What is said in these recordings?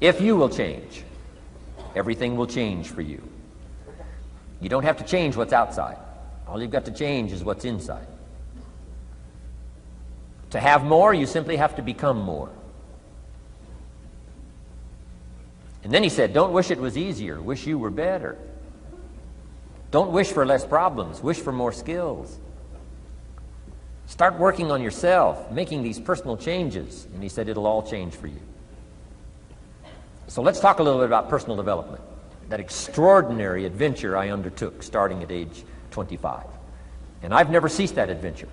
If you will change, everything will change for you. You don't have to change what's outside. All you've got to change is what's inside. To have more, you simply have to become more. And then he said, don't wish it was easier. Wish you were better. Don't wish for less problems. Wish for more skills. Start working on yourself, making these personal changes. And he said, it'll all change for you. So let's talk a little bit about personal development. That extraordinary adventure I undertook starting at age 25. And I've never ceased that adventure.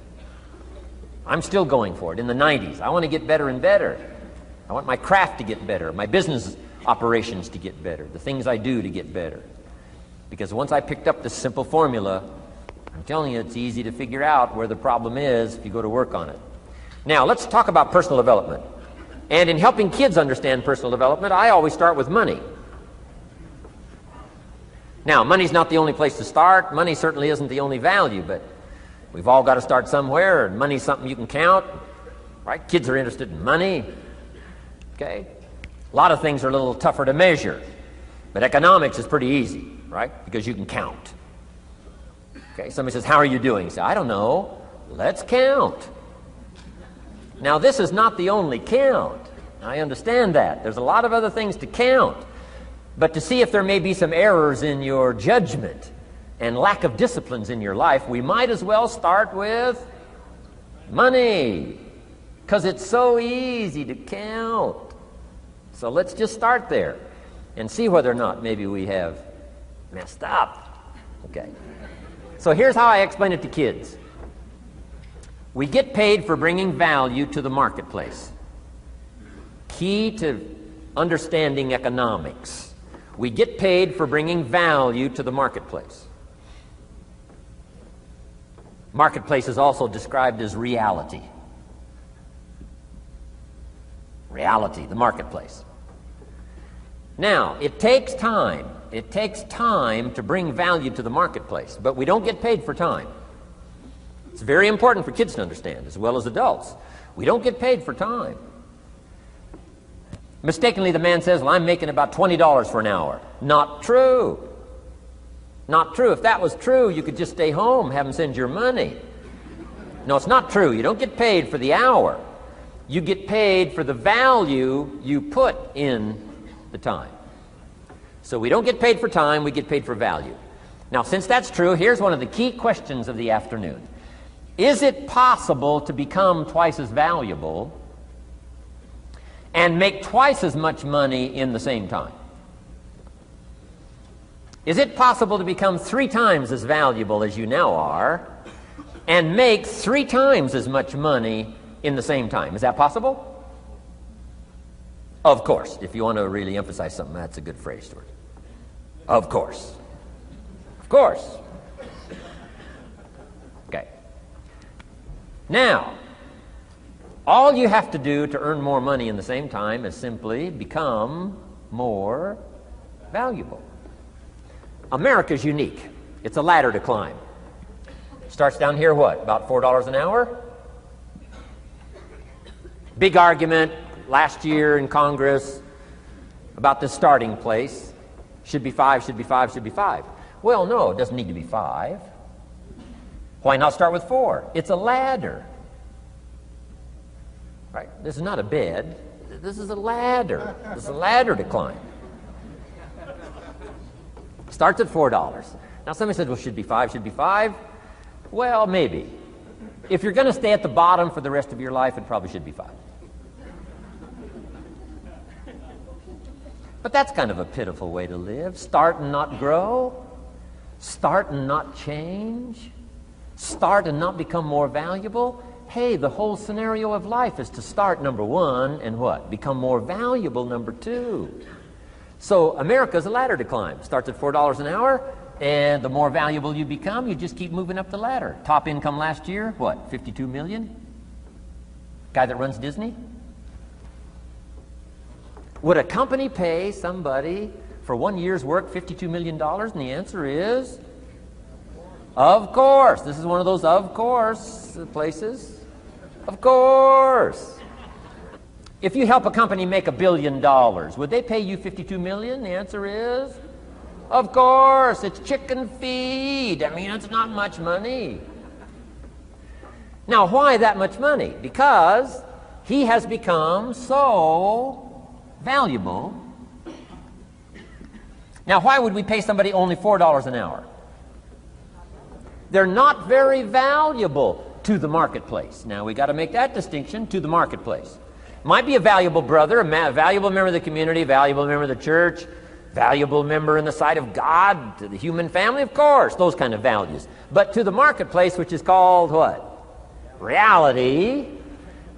I'm still going for it. In the 90s, I want to get better and better. I want my craft to get better, my business operations to get better, the things I do to get better. Because once I picked up this simple formula, I'm telling you, it's easy to figure out where the problem is if you go to work on it. Now, let's talk about personal development. And in helping kids understand personal development, I always start with money. Now, money's not the only place to start. Money certainly isn't the only value, but we've all got to start somewhere, and money's something you can count, right? Kids are interested in money, okay? A lot of things are a little tougher to measure, but economics is pretty easy, right? Because you can count. Okay, somebody says, how are you doing? You say, I don't know. Let's count. Now, this is not the only count. I understand that. There's a lot of other things to count. But to see if there may be some errors in your judgment and lack of disciplines in your life, we might as well start with money, because it's so easy to count. So let's just start there and see whether or not maybe we have messed up. Okay. So here's how I explain it to kids. We get paid for bringing value to the marketplace. Key to understanding economics. We get paid for bringing value to the marketplace. Marketplace is also described as reality. Reality, the marketplace. Now, it takes time. It takes time to bring value to the marketplace, but we don't get paid for time. It's very important for kids to understand, as well as adults. We don't get paid for time. Mistakenly, the man says, well, I'm making about $20 for an hour. Not true. Not true. If that was true, you could just stay home, have them send your money. No, it's not true. You don't get paid for the hour. You get paid for the value you put in the time. So we don't get paid for time, we get paid for value. Now, since that's true, here's one of the key questions of the afternoon. Is it possible to become twice as valuable and make twice as much money in the same time? Is it possible to become 3 times as valuable as you now are and make 3 times as much money in the same time? Is that possible? Of course. If you want to really emphasize something, that's a good phrase, Stuart. Of course. Of course. Okay. Now, all you have to do to earn more money in the same time is simply become more valuable. America's unique. It's a ladder to climb. Starts down here, what, about $4 an hour? Big argument last year in Congress about the starting place. Should be 5, should be 5, should be 5. Well, no, it doesn't need to be 5. Why not start with 4? It's a ladder. Right? This is not a bed. This is a ladder. This is a ladder to climb. Starts at $4. Now somebody said, well, should be 5, should be 5. Well, maybe. If you're going to stay at the bottom for the rest of your life, it probably should be 5. But that's kind of a pitiful way to live. Start and not grow. Start and not change. Start and not become more valuable. Hey, the whole scenario of life is to start, number 1, and what? Become more valuable, number 2. So America's a ladder to climb. Starts at $4 an hour, and the more valuable you become, you just keep moving up the ladder. Top income last year, what, 52 million? Guy that runs Disney? Would a company pay somebody for 1 year's work $52 million? And the answer is, of course. This is one of those of course places. Of course. If you help a company make $1 billion, would they pay you $52 million? The answer is, of course, it's chicken feed. I mean, it's not much money. Now, why that much money? Because he has become so valuable. Now, why would we pay somebody only $4 an hour? They're not very valuable to the marketplace. Now, we got to make that distinction, to the marketplace. Might be a valuable brother, a valuable member of the community, valuable member of the church, valuable member in the sight of God, to the human family, of course, those kind of values. But to the marketplace, which is called what? Reality.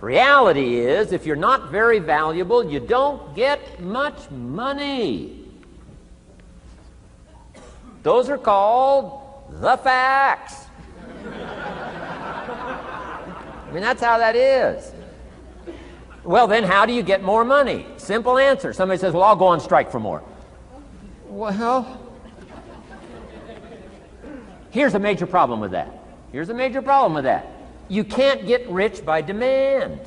Reality is, if you're not very valuable, you don't get much money. Those are called the facts. I mean, that's how that is. Well, then how do you get more money? Simple answer. Somebody says, well, I'll go on strike for more. Well, here's a major problem with that. Here's a major problem with that. You can't get rich by demand.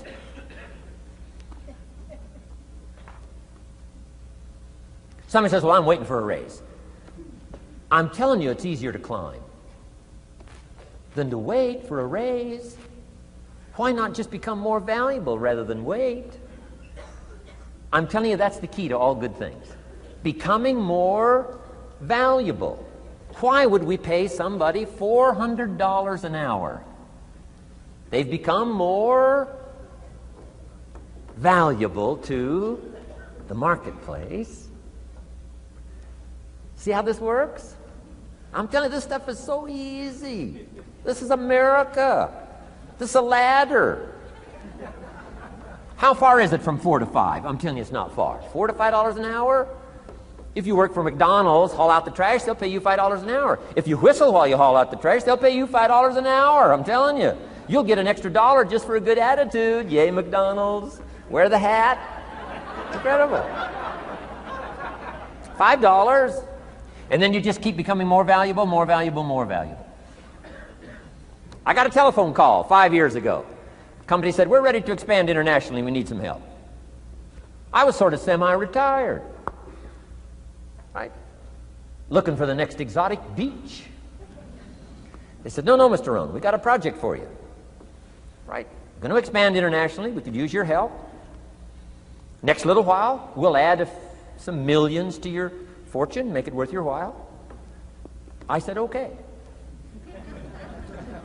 Somebody says, well, I'm waiting for a raise. I'm telling you, it's easier to climb than to wait for a raise. Why not just become more valuable rather than wait? I'm telling you, that's the key to all good things. Becoming more valuable. Why would we pay somebody $400 an hour? They've become more valuable to the marketplace. See how this works? I'm telling you, this stuff is so easy. This is America. This is a ladder. How far is it from 4 to 5? I'm telling you, it's not far. $4 to $5 an hour? If you work for McDonald's, haul out the trash, they'll pay you $5 an hour. If you whistle while you haul out the trash, they'll pay you $5 an hour. I'm telling you. You'll get an extra $1 just for a good attitude. Yay, McDonald's. Wear the hat. It's incredible. $5. And then you just keep becoming more valuable, more valuable, more valuable. I got a telephone call 5 years ago. The company said, we're ready to expand internationally. We need some help. I was sort of semi-retired. Right? Looking for the next exotic beach. They said, no, Mr. Rohn, we got a project for you. Right? Going to expand internationally. We could use your help. Next little while, we'll add some millions to your fortune, make it worth your while. I said, okay.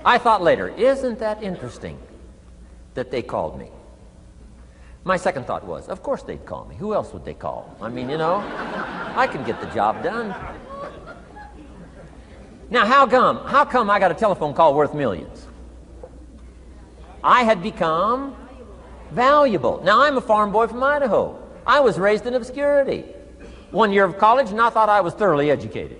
I thought later, isn't that interesting that they called me? My second thought was, of course they'd call me. Who else would they call? I mean, you know, I can get the job done. Now, how come I got a telephone call worth millions? I had become valuable. Now, I'm a farm boy from Idaho. I was raised in obscurity. 1 year of college, and I thought I was thoroughly educated.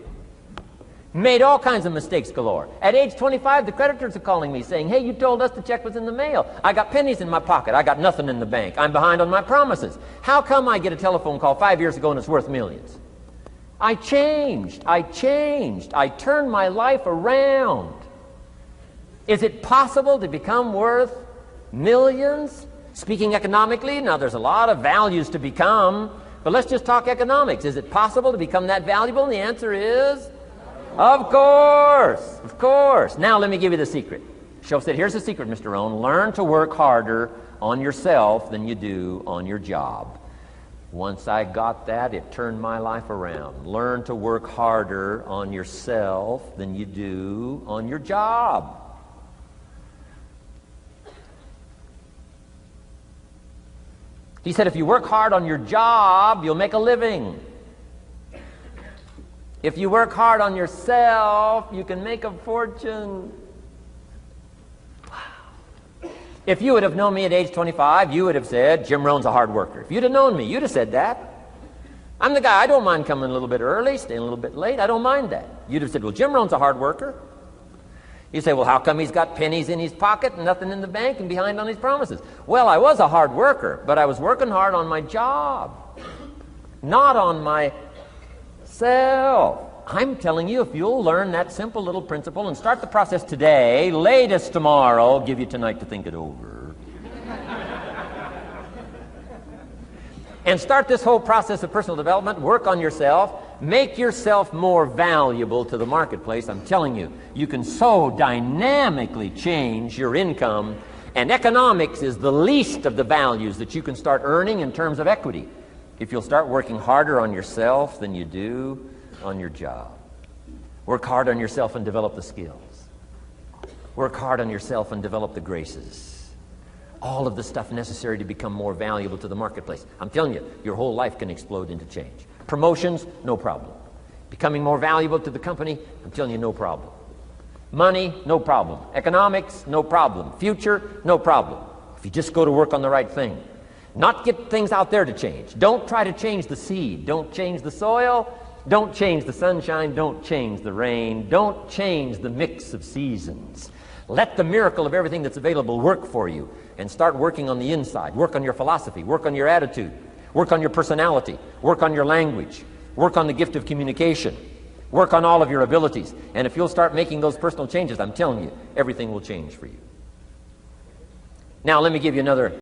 Made all kinds of mistakes galore. At age 25, the creditors are calling me saying, hey, you told us the check was in the mail. I got pennies in my pocket. I got nothing in the bank. I'm behind on my promises. How come I get a telephone call 5 years ago and it's worth millions? I changed. I turned my life around. Is it possible to become worth millions? Speaking economically, now there's a lot of values to become, but let's just talk economics. Is it possible to become that valuable? And the answer is, of course, of course. Now let me give you the secret. Shoaff said, here's the secret, Mr. Rohn. Learn to work harder on yourself than you do on your job. Once I got that, it turned my life around. Learn to work harder on yourself than you do on your job. He said, if you work hard on your job, you'll make a living. If you work hard on yourself, you can make a fortune. Wow. If you would have known me at age 25, you would have said, Jim Rohn's a hard worker. If you'd have known me, you'd have said that. I'm the guy, I don't mind coming a little bit early, staying a little bit late. I don't mind that. You'd have said, well, Jim Rohn's a hard worker. You say, well, how come he's got pennies in his pocket and nothing in the bank and behind on his promises? Well, I was a hard worker, but I was working hard on my job, not on myself. I'm telling you, if you'll learn that simple little principle and start the process today, latest tomorrow, I'll give you tonight to think it over. and start this whole process of personal development. Work on yourself. Make yourself more valuable to the marketplace. I'm telling you, you can so dynamically change your income, and economics is the least of the values that you can start earning in terms of equity if you'll start working harder on yourself than you do on your job. Work hard on yourself and develop the skills. Work hard on yourself and develop the graces. All of the stuff necessary to become more valuable to the marketplace. I'm telling you, your whole life can explode into change. Promotions, no problem. Becoming more valuable to the company, I'm telling you, no problem. Money, no problem. Economics, no problem. Future, no problem. If you just go to work on the right thing. Not get things out there to change. Don't try to change the seed. Don't change the soil. Don't change the sunshine. Don't change the rain. Don't change the mix of seasons. Let the miracle of everything that's available work for you, and start working on the inside. Work on your philosophy. Work on your attitude. Work on your personality. Work on your language. Work on the gift of communication. Work on all of your abilities. And if you'll start making those personal changes, I'm telling you, everything will change for you. Now, let me give you another